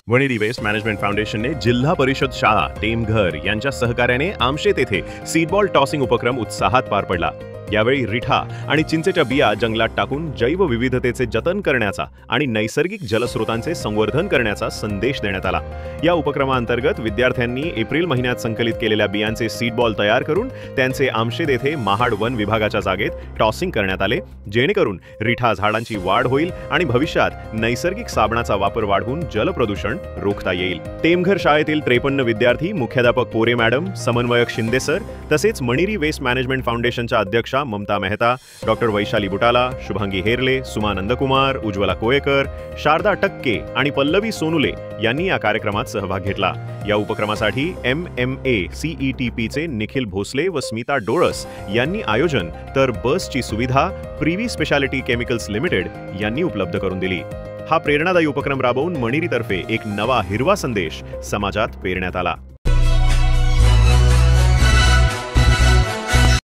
वणिरी waste management फाउंडेशनने जिल्हा परिषद शाळा टेमघर यांच्या सहकार्याने आमशेत येथे सीडबॉल टॉसिंग उपक्रम उत्साहात पार पडला। यावेळी रिठा आणि चिंचेच्या बिया जंगलात टाकून जैवविविधतेचे जतन करण्याचा आणि नैसर्गिक जलस्रोतांचे संवर्धन करण्याचा संदेश देण्यात आला। या उपक्रमाअंतर्गत विद्यार्थ्यांनी एप्रिल महिन्यात संकलित केलेल्या बियांचे सीडबॉल तयार करून त्यांचे आमशेत येथे महाड वन विभागाच्या जागेत टॉसिंग करण्यात आले, जेणेकरून रिठा झाडांची वाढ होईल आणि भविष्यात नैसर्गिक साबणाचा वापर वाढवून जलप्रदूषण रोखता येईल। टेमघर शाळेतील 53 विद्यार्थी, मुख्याध्यापक पोरे मॅडम, समन्वयक शिंदे सर तसेच मणिरी वेस्ट मॅनेजमेंट फाउंडेशनच्या अध्यक्षा ममता मेहता, डॉक्टर वैशाली बुटाला, शुभांगी हेरले, सुमा नंदकुमार, उज्ज्वला कोळेकर, शारदा टक्के आणि पल्लवी सोनुले यांनी या कार्यक्रमात सहभाग घेतला। या उपक्रमासाठी MMA CETPचे निखिल भोसले व स्मिता डोळस यांनी आयोजन, तर बसची सुविधा प्रिव्ही स्पेशालिटी केमिकल्स लिमिटेड यांनी उपलब्ध करून दिली। हा प्रेरणादायी उपक्रम राबवून मणिरीतर्फे एक नवा हिरवा संदेश समाजात पेरण्यात आला।